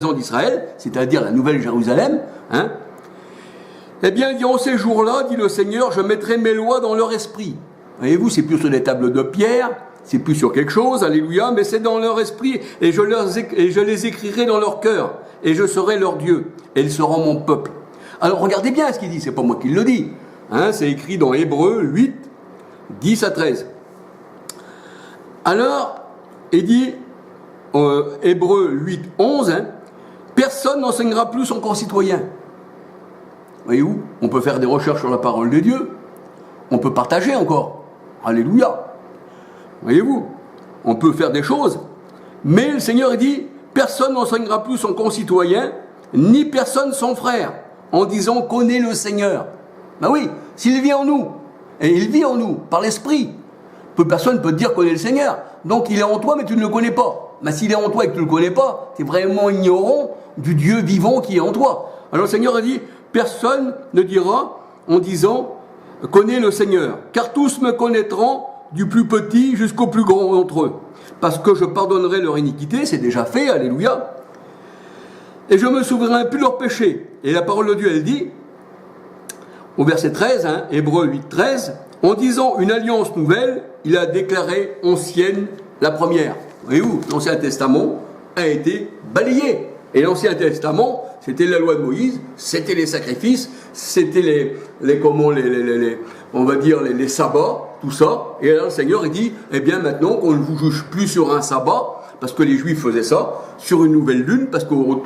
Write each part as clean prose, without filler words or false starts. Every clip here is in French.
d'Israël, c'est-à-dire la Nouvelle Jérusalem, hein, eh bien, il dit, en ces jours-là, dit le Seigneur, je mettrai mes lois dans leur esprit. Voyez-vous, c'est plus sur des tables de pierre, c'est plus sur quelque chose, alléluia, mais c'est dans leur esprit, et je les écrirai dans leur cœur, et je serai leur Dieu, et ils seront mon peuple. Alors, regardez bien ce qu'il dit, c'est pas moi qui le dis, hein, c'est écrit dans Hébreux 8, 10 à 13. Alors, il dit, Hébreux 8, 11, hein, personne n'enseignera plus son concitoyen. Voyez-vous, on peut faire des recherches sur la parole de Dieu, on peut partager encore, alléluia. Voyez-vous, on peut faire des choses, mais le Seigneur dit, personne n'enseignera plus son concitoyen, ni personne son frère, en disant connais le Seigneur. Ben oui, s'il vit en nous, et il vit en nous, par l'Esprit, personne ne peut te dire connais le Seigneur, donc il est en toi mais tu ne le connais pas. Mais s'il est en toi et que tu ne le connais pas, tu es vraiment ignorant du Dieu vivant qui est en toi. Alors le Seigneur a dit, personne ne dira en disant connais le Seigneur, car tous me connaîtront du plus petit jusqu'au plus grand d'entre eux, parce que je pardonnerai leur iniquité, c'est déjà fait, alléluia, et je me souviendrai plus de leurs péchés. Et la parole de Dieu, elle dit, au verset 13, hein, Hébreux 8, 13, en disant une alliance nouvelle, il a déclaré ancienne la première. Voyez-vous, l'Ancien Testament a été balayé. Et l'Ancien Testament, c'était la loi de Moïse, c'était les sacrifices, c'était on va dire les sabbats, tout ça. Et alors le Seigneur, il dit, eh bien maintenant qu'on ne vous juge plus sur un sabbat, parce que les Juifs faisaient ça, sur une nouvelle lune, parce qu'au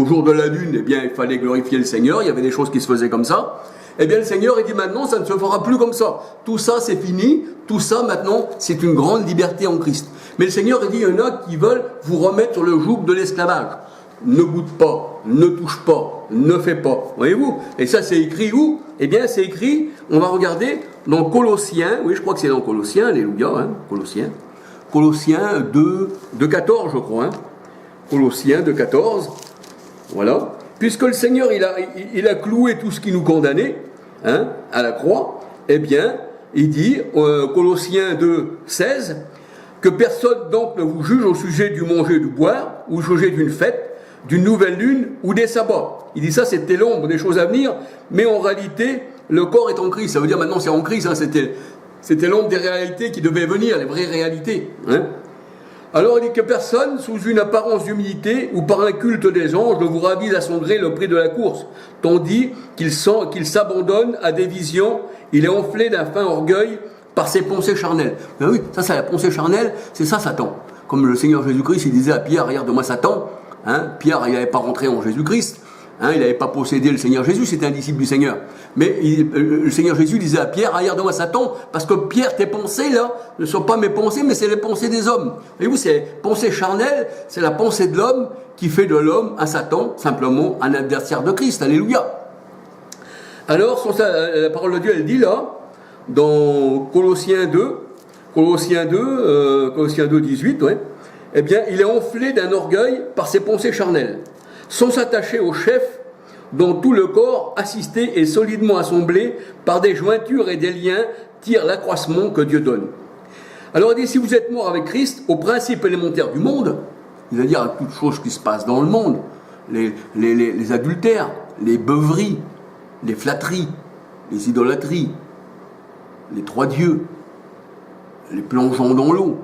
jour de la lune, eh bien il fallait glorifier le Seigneur, il y avait des choses qui se faisaient comme ça. Eh bien le Seigneur, il dit maintenant, ça ne se fera plus comme ça. Tout ça, c'est fini, tout ça maintenant, c'est une grande liberté en Christ. Mais le Seigneur, il dit, il y en a qui veulent vous remettre sur le joug de l'esclavage. Ne goûte pas, ne touche pas, ne fais pas. Voyez-vous? Et ça, c'est écrit où? Eh bien, c'est écrit, on va regarder dans Colossiens, oui, je crois que c'est dans Colossiens, alléluia, hein, Colossiens 2, 14, je crois, hein. Colossiens 2, 14, voilà. Puisque le Seigneur, il a cloué tout ce qui nous condamnait, hein, à la croix, eh bien, il dit, Colossiens 2, 16, que personne donc ne vous juge au sujet du manger et du boire, ou au sujet d'une fête, d'une nouvelle lune ou des sabbats. Il dit ça, c'était l'ombre des choses à venir, mais en réalité, le corps est en Christ. Ça veut dire maintenant c'est en Christ, hein, c'était l'ombre des réalités qui devaient venir, les vraies réalités. Hein. Alors il dit que personne, sous une apparence d'humilité ou par un culte des anges, ne vous ravise à son gré le prix de la course, tandis qu'il s'abandonne à des visions, il est enflé d'un fin orgueil par ses pensées charnelles. Ben oui, ça c'est la pensée charnelle, c'est ça Satan. Comme le Seigneur Jésus-Christ, il disait à Pierre, regarde-moi Satan. Hein, Pierre, il n'avait pas rentré en Jésus-Christ, hein, il n'avait pas possédé le Seigneur Jésus, c'était un disciple du Seigneur. Mais le Seigneur Jésus disait à Pierre, regarde-moi Satan, parce que Pierre, tes pensées là, ne sont pas mes pensées, mais c'est les pensées des hommes. Voyez-vous, c'est pensée charnelle, c'est la pensée de l'homme qui fait de l'homme un Satan, simplement un adversaire de Christ, alléluia. Alors, la parole de Dieu, elle dit là, dans Colossiens 2, 18, ouais, eh bien, il est enflé d'un orgueil par ses pensées charnelles, sans s'attacher au chef dont tout le corps, assisté et solidement assemblé par des jointures et des liens, tire l'accroissement que Dieu donne. Alors il dit, si vous êtes mort avec Christ, au principe élémentaire du monde, c'est-à-dire à toutes choses qui se passent dans le monde, les adultères, les beuveries, les flatteries, les idolâtries, les trois dieux, les plongeons dans l'eau,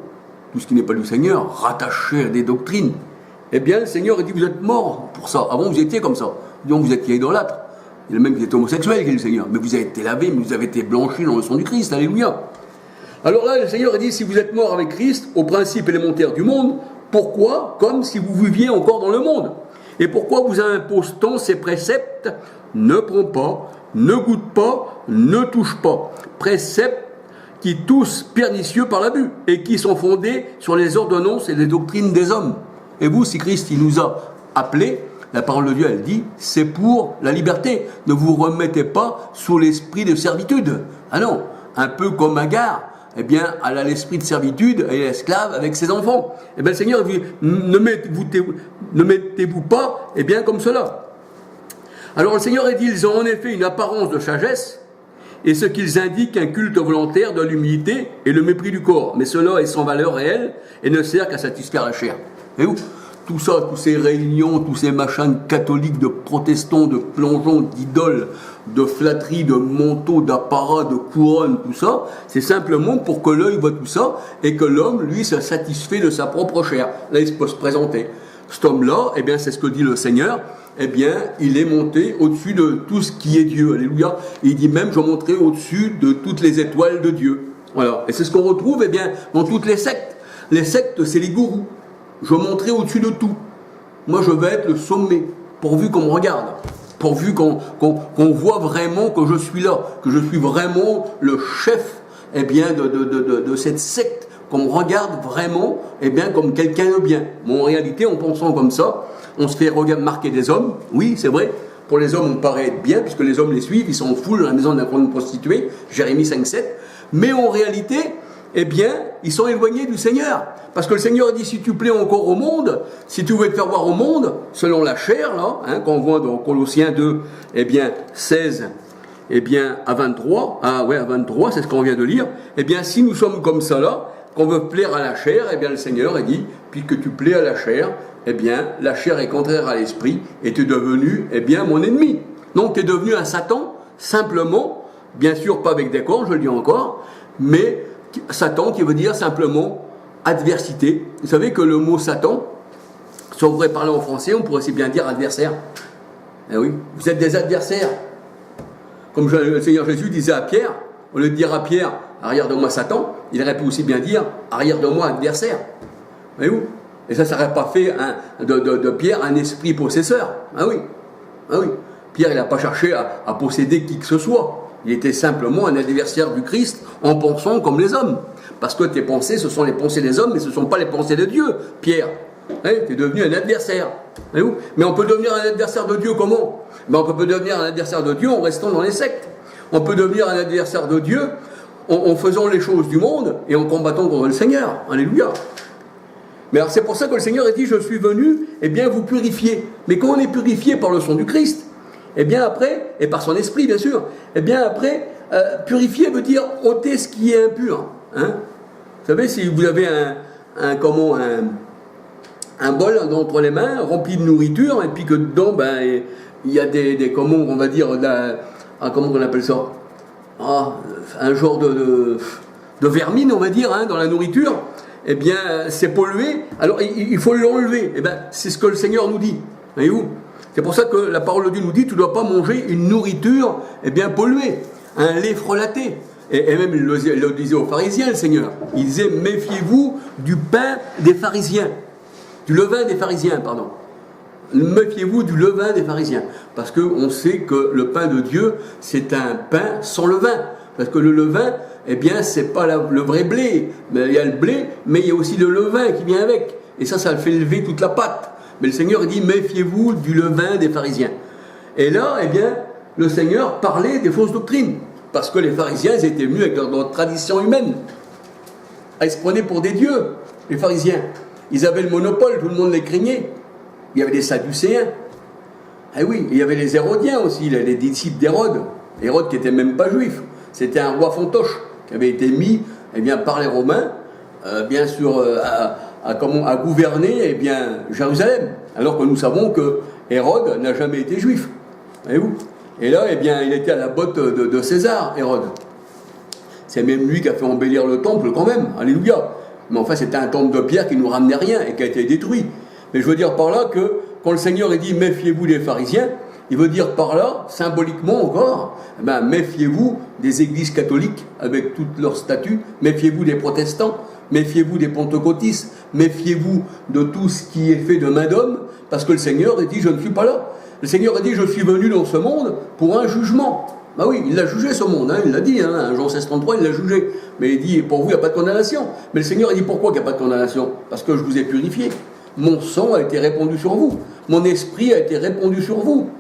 tout ce qui n'est pas du Seigneur, rattaché à des doctrines, eh bien le Seigneur dit vous êtes morts pour ça. Avant vous étiez comme ça, donc vous étiez idolâtres. Il y a même qui est homosexuel qui est le Seigneur, mais vous avez été lavés, mais vous avez été blanchis dans le sang du Christ, alléluia. Alors là le Seigneur dit si vous êtes morts avec Christ, au principe élémentaire du monde, pourquoi comme si vous viviez encore dans le monde? Et pourquoi vous impose-t-on ces préceptes? Ne prends pas, ne goûte pas, ne touche pas. Préceptes qui tous pernicieux par l'abus, et qui sont fondés sur les ordonnances et les doctrines des hommes. Et vous, si Christ il nous a appelés, la parole de Dieu, elle dit, c'est pour la liberté. Ne vous remettez pas sous l'esprit de servitude. Ah non, un peu comme Agar, eh bien, elle a l'esprit de servitude, elle est esclave avec ses enfants. Eh bien, le Seigneur dit, ne mettez-vous pas, eh bien, comme cela. Alors, le Seigneur a dit, ils ont en effet une apparence de sagesse, et ce qu'ils indiquent un culte volontaire de l'humilité et le mépris du corps. Mais cela est sans valeur réelle et ne sert qu'à satisfaire la chair. Voyez-vous, tout ça, tous ces réunions, tous ces machins catholiques, de protestants, de plongeons, d'idoles, de flatteries, de manteaux, d'apparats, de couronnes, tout ça, c'est simplement pour que l'œil voit tout ça et que l'homme, lui, se satisfait de sa propre chair. Là, il peut se présenter. Cet homme-là, eh bien, c'est ce que dit le Seigneur, eh bien, il est monté au-dessus de tout ce qui est Dieu. Alléluia. Et il dit même, je monterai au-dessus de toutes les étoiles de Dieu. Voilà. Et c'est ce qu'on retrouve, eh bien, dans toutes les sectes. Les sectes, c'est les gourous. Je monterai au-dessus de tout. Moi, je vais être le sommet, pourvu qu'on me regarde, pourvu qu'on voit vraiment que je suis là, que je suis vraiment le chef, eh bien, de cette secte, qu'on me regarde vraiment, eh bien, comme quelqu'un de bien. Mais en réalité, en pensant comme ça, on se fait marquer des hommes. Oui, c'est vrai. Pour les hommes, on paraît être bien, puisque les hommes les suivent, ils sont en foule dans la maison d'un grande prostituée, Jérémie 5,7. Mais en réalité, eh bien, ils sont éloignés du Seigneur. Parce que le Seigneur dit, si tu plais encore au monde, si tu veux te faire voir au monde, selon la chair, là, hein, qu'on voit dans Colossiens 2, eh bien, 16, eh bien, à 23, à 23, c'est ce qu'on vient de lire, eh bien, si nous sommes comme ça, là, qu'on veut plaire à la chair, eh bien, le Seigneur, il dit, puisque tu plais à la chair, eh bien, la chair est contraire à l'esprit, et tu es devenu, eh bien, mon ennemi. Donc, tu es devenu un Satan, simplement, bien sûr, pas avec des cornes, je le dis encore, mais Satan qui veut dire simplement adversité. Vous savez que le mot Satan, si on pourrait parler en français, on pourrait aussi bien dire adversaire. Eh oui, vous êtes des adversaires. Comme le Seigneur Jésus disait à Pierre, au lieu de dire à Pierre, arrière de moi Satan, il aurait pu aussi bien dire, arrière de moi adversaire. Voyez-vous? Et ça n'aurait pas fait de Pierre un esprit possesseur. Ah oui, ah oui. Pierre, il n'a pas cherché à posséder qui que ce soit. Il était simplement un adversaire du Christ en pensant comme les hommes. Parce que tes pensées, ce sont les pensées des hommes, mais ce ne sont pas les pensées de Dieu, Pierre. Tu es devenu un adversaire. Voyez-vous? Mais on peut devenir un adversaire de Dieu comment? On peut devenir un adversaire de Dieu en restant dans les sectes. On peut devenir un adversaire de Dieu en faisant les choses du monde et en combattant contre le Seigneur. Alléluia. Mais alors c'est pour ça que le Seigneur a dit, je suis venu, eh bien, vous purifier. Mais quand on est purifié par le sang du Christ, eh bien après, et par son esprit bien sûr, eh bien après, purifier veut dire ôter ce qui est impur. Hein? Vous savez, si vous avez un bol entre les mains rempli de nourriture, et puis que dedans, ben, il y a des comment on va dire, comment on appelle ça, un genre de vermine, on va dire, hein, dans la nourriture, eh bien, c'est pollué, alors il faut l'enlever. Eh bien, c'est ce que le Seigneur nous dit. Voyez-vous? C'est pour ça que la parole de Dieu nous dit, tu ne dois pas manger une nourriture, eh bien, polluée, un lait frelaté. Et même, il le disait aux pharisiens, le Seigneur. Il disait, méfiez-vous du pain des pharisiens. Du levain des pharisiens, pardon. Méfiez-vous du levain des pharisiens. Parce qu'on sait que le pain de Dieu, c'est un pain sans levain. Parce que le levain, eh bien, c'est pas le vrai blé. Mais il y a le blé, mais il y a aussi le levain qui vient avec. Et ça fait lever toute la pâte. Mais le Seigneur dit, méfiez-vous du levain des pharisiens. Et là, eh bien, le Seigneur parlait des fausses doctrines. Parce que les pharisiens, ils étaient venus avec leur tradition humaine. Ils se prenaient pour des dieux, les pharisiens. Ils avaient le monopole, tout le monde les craignait. Il y avait les Sadducéens. Eh oui, il y avait les Hérodiens aussi, les disciples d'Hérode. Hérode qui n'était même pas juif. C'était un roi fantoche qui avait été mis, eh bien, par les Romains, bien sûr, à gouverner, eh bien, Jérusalem. Alors que nous savons que Hérode n'a jamais été juif. Voyez-vous? Et là, eh bien, il était à la botte de César, Hérode. C'est même lui qui a fait embellir le temple quand même. Alléluia. Mais enfin, c'était un temple de pierre qui ne nous ramenait rien et qui a été détruit. Mais je veux dire par là que quand le Seigneur dit « méfiez-vous des pharisiens », il veut dire par là, symboliquement encore, eh bien, méfiez-vous des églises catholiques avec toutes leurs statuts, méfiez-vous des protestants, méfiez-vous des pentecôtistes, méfiez-vous de tout ce qui est fait de main d'homme, parce que le Seigneur dit « je ne suis pas là ». Le Seigneur a dit, je suis venu dans ce monde pour un jugement. Ben oui, il l'a jugé ce monde, hein, il l'a dit, hein, Jean 16,33, il l'a jugé. Mais il dit, pour vous, il n'y a pas de condamnation. Mais le Seigneur a dit, pourquoi il n'y a pas de condamnation? Parce que je vous ai purifié. Mon sang a été répandu sur vous. Mon esprit a été répandu sur vous.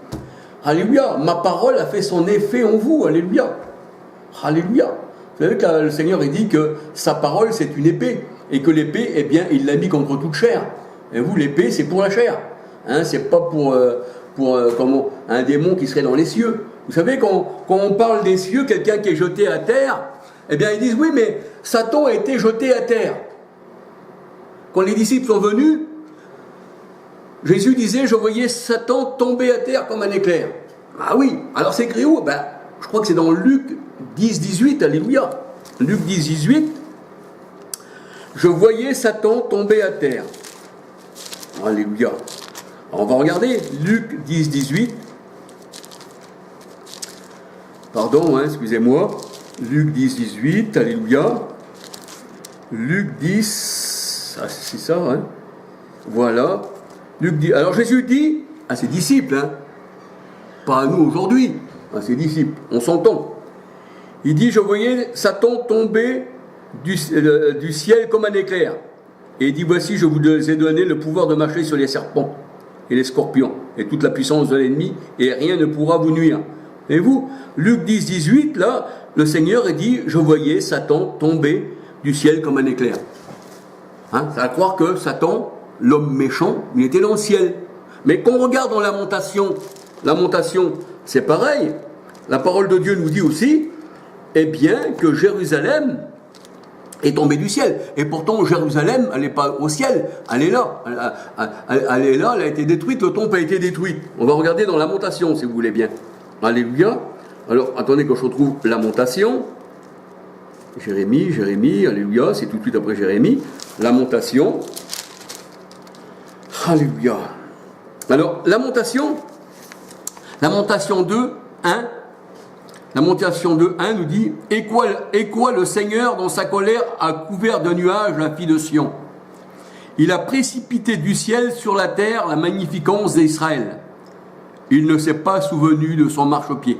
Alléluia. Ma parole a fait son effet en vous. Alléluia. Alléluia. Vous savez que le Seigneur il dit que sa parole, c'est une épée. Et que l'épée, eh bien, il l'a mis contre toute chair. Et vous, l'épée, c'est pour la chair. Hein, c'est pas pour un démon qui serait dans les cieux. Vous savez, quand on parle des cieux, quelqu'un qui est jeté à terre, eh bien ils disent, oui, mais Satan a été jeté à terre. Quand les disciples sont venus, Jésus disait, je voyais Satan tomber à terre comme un éclair. Ah oui, alors c'est écrit où? Je crois que c'est dans Luc 10, 18, alléluia. Luc 10, 18. Je voyais Satan tomber à terre. Alléluia. Alors on va regarder Luc 10, 18. Pardon, excusez-moi. Luc 10, 18, alléluia. Luc 10, c'est ça, Voilà. Luc 10. Alors Jésus dit à ses disciples, pas à nous aujourd'hui, à ses disciples, on s'entend. Il dit, je voyais Satan tomber du ciel comme un éclair. Et il dit, voici, je vous ai donné le pouvoir de marcher sur les serpents et les scorpions, et toute la puissance de l'ennemi, et rien ne pourra vous nuire. Et vous, Luc 10, 18, là, le Seigneur a dit, je voyais Satan tomber du ciel comme un éclair. Ça va croire que Satan, l'homme méchant, il était dans le ciel. Mais quand on regarde dans Lamentation, c'est pareil. La parole de Dieu nous dit aussi, que Jérusalem est tombée du ciel. Et pourtant, Jérusalem, elle n'est pas au ciel, elle est là. Elle est là, elle a été détruite, le temple a été détruit. On va regarder dans Lamentation, si vous voulez bien. Alléluia. Alors, attendez que je retrouve Lamentation. Jérémie, alléluia, c'est tout de suite après Jérémie. Lamentation. Alléluia. Alors, Lamentation 2, 1. Lamentation 2, 1 nous dit « Et quoi le Seigneur, dans sa colère, a couvert de nuages la fille de Sion. Il a précipité du ciel sur la terre la magnificence d'Israël. Il ne s'est pas souvenu de son marchepied.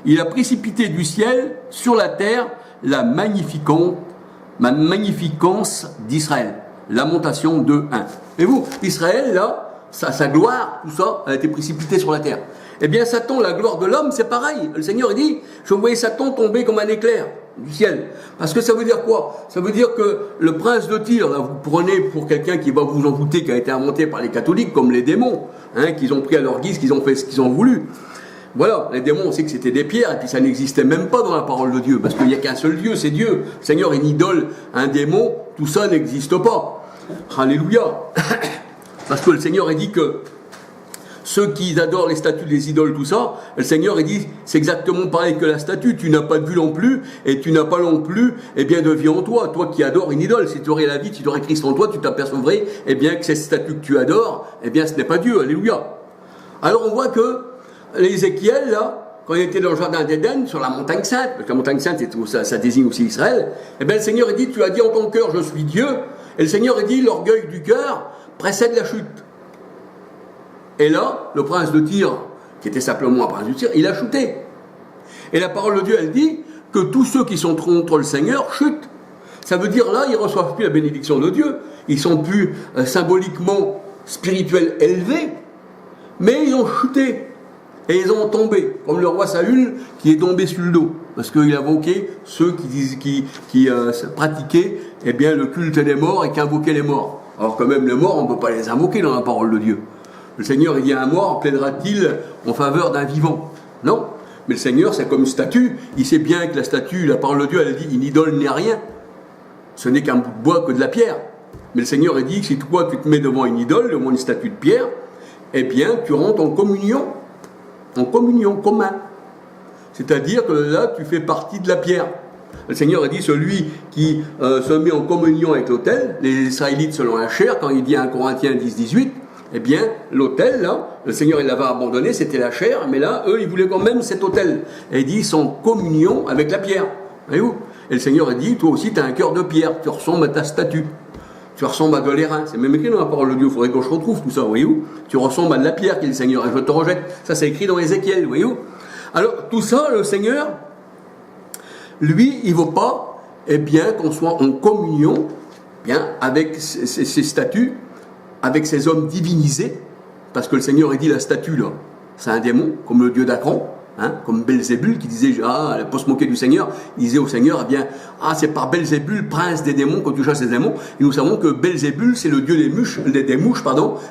Il a précipité du ciel sur la terre la magnificence d'Israël. » Lamentation 2, 1. Et vous, Israël, là, sa gloire, tout ça, a été précipité sur la terre. Eh bien, Satan, la gloire de l'homme, c'est pareil. Le Seigneur, il dit, je voyais Satan tomber comme un éclair du ciel. Parce que ça veut dire quoi? Ça veut dire que le prince de Tyr, là, vous prenez pour quelqu'un qui va vous en douter, qui a été inventé par les catholiques, comme les démons, qu'ils ont pris à leur guise, qu'ils ont fait ce qu'ils ont voulu. Voilà, les démons, on sait que c'était des pierres, et puis ça n'existait même pas dans la parole de Dieu, parce qu'il n'y a qu'un seul Dieu, c'est Dieu. Le Seigneur, une idole, un démon, tout ça n'existe pas. Alléluia. Parce que le Seigneur a dit que ceux qui adorent les statues, les idoles, tout ça, le Seigneur a dit, c'est exactement pareil que la statue, tu n'as pas de vue non plus, et tu n'as pas non plus, de vie en toi, toi qui adores une idole. Si tu aurais la vie, si tu aurais Christ en toi, tu t'apercevrais, que cette statue que tu adores, ce n'est pas Dieu, alléluia. Alors on voit que Ézéchiel, là, quand il était dans le jardin d'Éden, sur la montagne sainte, parce que la montagne sainte, ça désigne aussi Israël, le Seigneur a dit, tu as dit en ton cœur, je suis Dieu, et le Seigneur a dit, l'orgueil du cœur précède la chute. Et là, le prince de Tyr, qui était simplement un prince de Tyr, il a chuté. Et la parole de Dieu, elle dit que tous ceux qui sont contre le Seigneur chutent. Ça veut dire là, ils ne reçoivent plus la bénédiction de Dieu. Ils sont plus symboliquement spirituels élevés, mais ils ont chuté. Et ils ont tombé, comme le roi Saül qui est tombé sur le dos. Parce qu'il invoquait ceux qui pratiquaient le culte des morts et qui invoquaient les morts. Alors que même les morts, on ne peut pas les invoquer dans la parole de Dieu. Le Seigneur, il dit à un mort, plaidera-t-il en faveur d'un vivant? Non. Mais le Seigneur, c'est comme une statue. Il sait bien que la statue, la parole de Dieu, elle dit, une idole n'est rien. Ce n'est qu'un bout de bois, que de la pierre. Mais le Seigneur, il dit que si toi, tu te mets devant une idole, devant une statue de pierre, tu rentres en communion commun. C'est-à-dire que là, tu fais partie de la pierre. Le Seigneur a dit, celui qui se met en communion avec l'autel, les Israélites selon la chair, quand il dit à 1 Corinthiens 10, 18, l'autel, là, le Seigneur, il l'avait abandonné, c'était la chair, mais là, eux, ils voulaient quand même cet autel. Et il dit, ils sont en communion avec la pierre. Voyez-vous? Et le Seigneur a dit, toi aussi, tu as un cœur de pierre, tu ressembles à ta statue. Tu ressembles à de l'airain. C'est même écrit dans la parole de Dieu, il faudrait que je retrouve tout ça, voyez-vous? Tu ressembles à de la pierre, qui est le Seigneur, et je te rejette. Ça, c'est écrit dans Ézéchiel, voyez-vous? Alors, tout ça, le Seigneur, lui, il ne veut pas, qu'on soit en communion, avec ces statues, avec ces hommes divinisés, parce que le Seigneur, il dit, la statue, là, c'est un démon, comme le dieu d'Akron, comme Belzébul, qui disait, pour se moquer du Seigneur, il disait au Seigneur, c'est par Belzébul, prince des démons, que tu chasses les démons, et nous savons que Belzébul, c'est le dieu des mouches,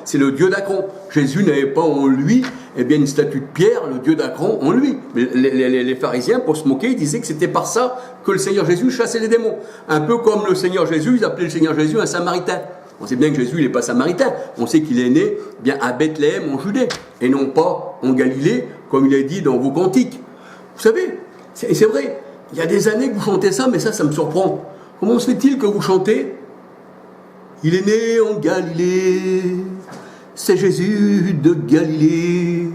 c'est le dieu d'Akron. Jésus n'avait pas en lui, une statue de pierre, le dieu d'Akron en lui. Mais les pharisiens, pour se moquer, ils disaient que c'était par ça que le Seigneur Jésus chassait les démons. Un peu comme le Seigneur Jésus, ils appelaient le Seigneur Jésus un Samaritain. On sait bien que Jésus, il n'est pas samaritain. On sait qu'il est né bien à Bethléem, en Judée, et non pas en Galilée, comme il est dit dans vos cantiques. Vous savez, c'est vrai, il y a des années que vous chantez ça, mais ça me surprend. Comment se fait-il que vous chantez « Il est né en Galilée, c'est Jésus de Galilée ».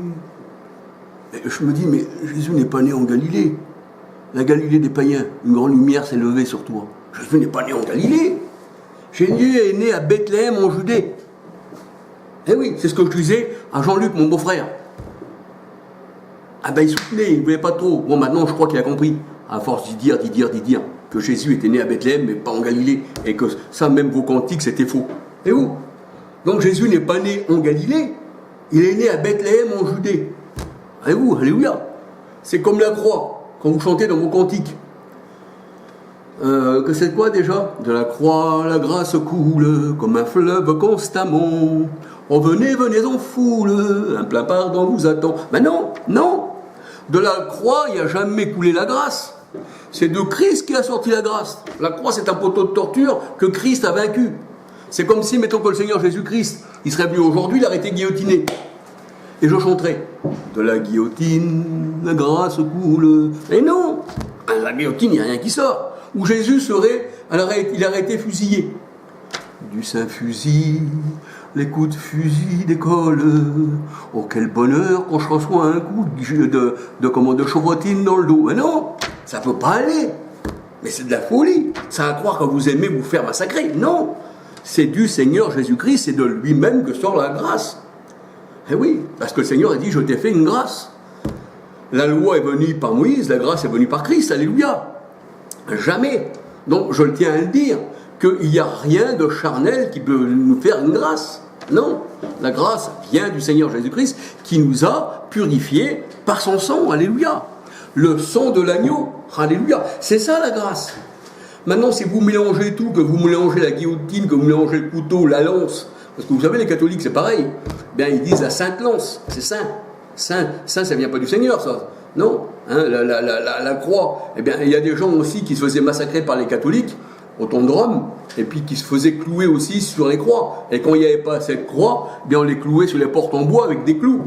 Je me dis, mais Jésus n'est pas né en Galilée. La Galilée des païens, une grande lumière s'est levée sur toi. Jésus n'est pas né en Galilée. Jésus est né à Bethléem en Judée. Eh oui, c'est ce que je disais à Jean-Luc, mon beau-frère. Ah ben il soutenait, il ne voulait pas trop. Bon, maintenant je crois qu'il a compris, à force d'y dire, que Jésus était né à Bethléem, mais pas en Galilée, et que ça, même vos cantiques, c'était faux. Et où? Donc Jésus n'est pas né en Galilée, il est né à Bethléem en Judée. Et où? Alléluia. C'est comme la croix, quand vous chantez dans vos cantiques. Que c'est quoi déjà? De la croix, la grâce coule, comme un fleuve constamment. Oh, venez, venez en foule, un plein pardon vous attend. Mais non, non. De la croix, il n'y a jamais coulé la grâce. C'est de Christ qui a sorti la grâce. La croix, c'est un poteau de torture que Christ a vaincu. C'est comme si, mettons que le Seigneur Jésus-Christ, il serait venu aujourd'hui, il aurait été guillotiné. Et je chanterais. De la guillotine, la grâce coule. Et non, à la guillotine, il n'y a rien qui sort. Où Jésus serait, il aurait été fusillé. Du saint fusil, les coups de fusil décollent. Oh, quel bonheur quand je reçois un coup de chevrotine dans le dos. Mais non, ça peut pas aller. Mais c'est de la folie. Ça à croire que vous aimez vous faire massacrer. Non, c'est du Seigneur Jésus-Christ, c'est de lui-même que sort la grâce. Eh oui, parce que le Seigneur a dit, je t'ai fait une grâce. La loi est venue par Moïse, la grâce est venue par Christ, alléluia. Jamais. Donc je le tiens à le dire, qu'il n'y a rien de charnel qui peut nous faire une grâce. Non, la grâce vient du Seigneur Jésus-Christ qui nous a purifiés par son sang, alléluia. Le sang de l'agneau, alléluia. C'est ça la grâce. Maintenant, si vous mélangez tout, que vous mélangez la guillotine, que vous mélangez le couteau, la lance, parce que vous savez, les catholiques, c'est pareil, bien ils disent la sainte lance, c'est saint. Saint, ça ne vient pas du Seigneur, ça. Non, hein, la croix, eh bien, il y a des gens aussi qui se faisaient massacrer par les catholiques, autant de Rome, et puis qui se faisaient clouer aussi sur les croix. Et quand il n'y avait pas cette croix, eh bien, on les clouait sur les portes en bois avec des clous.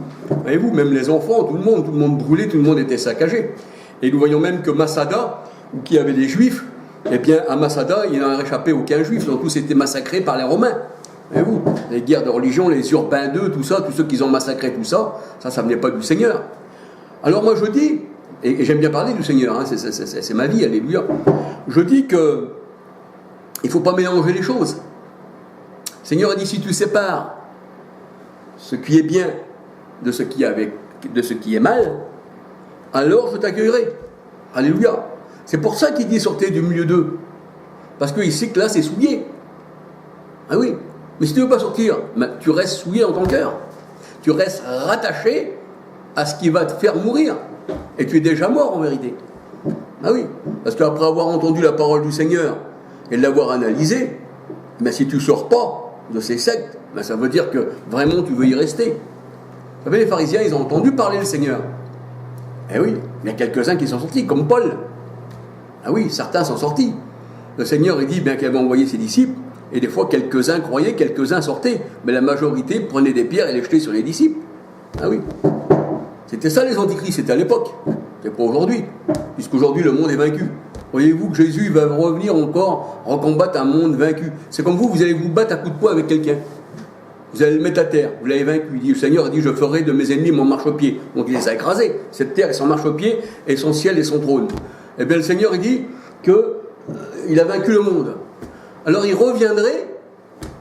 Voyez-vous, même les enfants, tout le monde brûlait, tout le monde était saccagé. Et nous voyons même que Massada, où qui avait des juifs, eh bien, à Massada, il n'en a réchappé aucun juif, donc tous étaient massacrés par les Romains. Voyez-vous, les guerres de religion, les Urbains II, tout ça, tous ceux qui ont massacré tout ça, ça venait pas du Seigneur. Alors moi je dis, et j'aime bien parler du Seigneur, hein, c'est ma vie, alléluia, je dis que il ne faut pas mélanger les choses. Le Seigneur a dit, si tu sépares ce qui est bien de ce qui est mal, alors je t'accueillerai. Alléluia. C'est pour ça qu'il dit sortez du milieu d'eux. Parce qu'il sait que là c'est souillé. Ah oui. Mais si tu ne veux pas sortir, tu restes souillé dans ton cœur. Tu restes rattaché à ce qui va te faire mourir. Et tu es déjà mort en vérité. Ah oui. Parce qu'après avoir entendu la parole du Seigneur et l'avoir analysée, mais si tu ne sors pas de ces sectes, ça veut dire que vraiment tu veux y rester. Vous savez, les pharisiens, ils ont entendu parler le Seigneur. Eh oui, il y a quelques-uns qui sont sortis, comme Paul. Ah oui, certains sont sortis. Le Seigneur, il dit bien qu'il avait envoyé ses disciples, et des fois, quelques-uns croyaient, quelques-uns sortaient, mais la majorité prenait des pierres et les jetait sur les disciples. Ah oui. C'était ça les antichrists, c'était à l'époque. C'est pas aujourd'hui, puisqu'aujourd'hui le monde est vaincu. Voyez-vous que Jésus va revenir encore en combattre un monde vaincu. C'est comme vous allez vous battre à coups de poing avec quelqu'un. Vous allez le mettre à terre, vous l'avez vaincu. Il dit, le Seigneur a dit, je ferai de mes ennemis mon marchepied. Donc il les a écrasés. Cette terre est son marchepied, et son ciel et son trône. Eh bien le Seigneur il dit qu'il a vaincu le monde. Alors il reviendrait,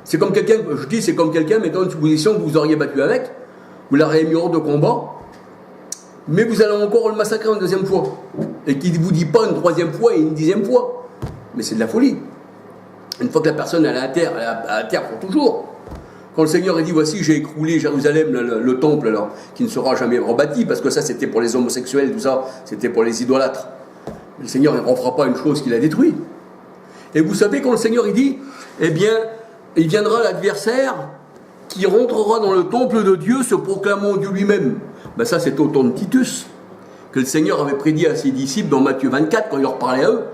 c'est comme quelqu'un, je dis c'est comme quelqu'un mettant une supposition que vous auriez battu avec, vous l'auriez mis hors de combat, mais vous allez encore le massacrer une deuxième fois. Et qu'il ne vous dit pas une troisième fois et une dixième fois. Mais c'est de la folie. Une fois que la personne elle est à terre pour toujours. Quand le Seigneur a dit, voici j'ai écroulé Jérusalem, le temple, alors, qui ne sera jamais rebâti, parce que ça c'était pour les homosexuels, tout ça, c'était pour les idolâtres. Mais le Seigneur ne refera pas une chose qu'il a détruite. Et vous savez, quand le Seigneur il dit, eh bien, il viendra l'adversaire qui rentrera dans le temple de Dieu se proclamant Dieu lui-même. Ben ça, c'est au temps de Titus, que le Seigneur avait prédit à ses disciples dans Matthieu 24, quand il leur parlait à eux.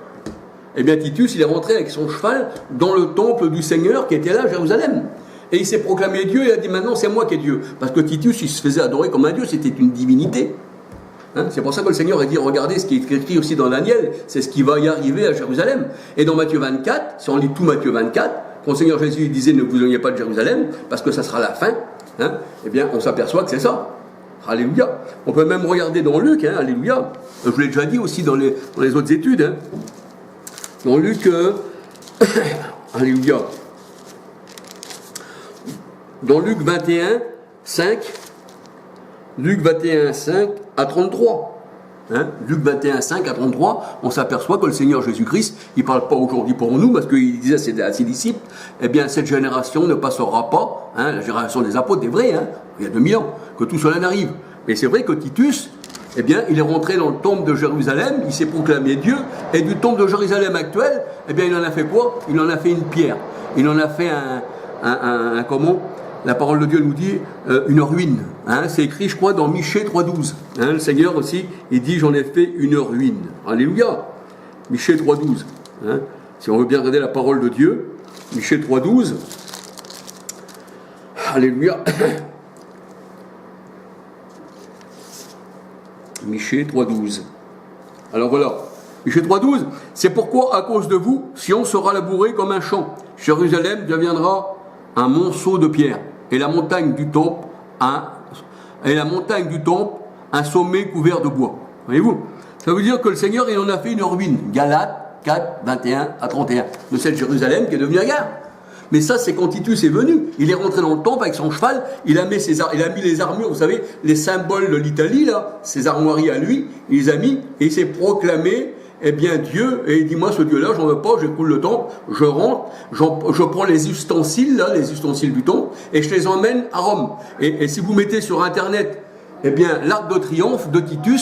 eh bien Titus, il est rentré avec son cheval dans le temple du Seigneur qui était là à Jérusalem. Et il s'est proclamé Dieu, il a dit maintenant c'est moi qui est Dieu. Parce que Titus, il se faisait adorer comme un Dieu, c'était une divinité. Hein, c'est pour ça que le Seigneur a dit, regardez ce qui est écrit aussi dans Daniel, c'est ce qui va y arriver à Jérusalem. Et dans Matthieu 24, si on lit tout Matthieu 24, quand le Seigneur Jésus disait ne vous éloignez pas de Jérusalem, parce que ça sera la fin, hein, eh bien on s'aperçoit que c'est ça. Alléluia. On peut même regarder dans Luc, hein, alléluia. Je vous l'ai déjà dit aussi dans les autres études. Hein. Dans Luc, alléluia. Dans Luc 21, 5, Luc 21, 5 à 33. Hein, Luc 21, 5 à 33, on s'aperçoit que le Seigneur Jésus-Christ, il ne parle pas aujourd'hui pour nous, parce qu'il disait à ses disciples, eh bien cette génération ne passera pas, hein, la génération des apôtres, des vrais, hein, il y a 2000 ans, que tout cela n'arrive. Mais c'est vrai que Titus, eh bien, il est rentré dans le temple de Jérusalem, il s'est proclamé Dieu, et du temple de Jérusalem actuel, eh bien, il en a fait quoi? Il en a fait une pierre. Il en a fait comment? La parole de Dieu nous dit une ruine. Hein, c'est écrit, je crois, dans Michée 3.12. Hein, le Seigneur aussi, il dit, j'en ai fait une ruine. Alléluia. Michée 3.12. Hein, si on veut bien regarder la parole de Dieu, Michée 3.12. Alléluia. Michée 3.12. Alors voilà, Michée 3.12, c'est pourquoi à cause de vous, Sion sera labouré comme un champ, Jérusalem deviendra un monceau de pierre, et la montagne du temple un sommet couvert de bois. Voyez-vous? Ça veut dire que le Seigneur, il en a fait une ruine. Galates 4, 21 à 31. De cette Jérusalem qui est devenue la gare. Mais ça, c'est quand Titus est venu. Il est rentré dans le temple avec son cheval, il a mis les armures, vous savez, les symboles de l'Italie, là, ses armoiries à lui, il les a mis, et il s'est proclamé, eh bien, Dieu, et il dit, moi, ce Dieu-là, j'en veux pas, j'écoule le temple, je rentre, je prends les ustensiles, là, les ustensiles du temple, et je les emmène à Rome. Et si vous mettez sur Internet, eh bien, l'Arc de Triomphe de Titus,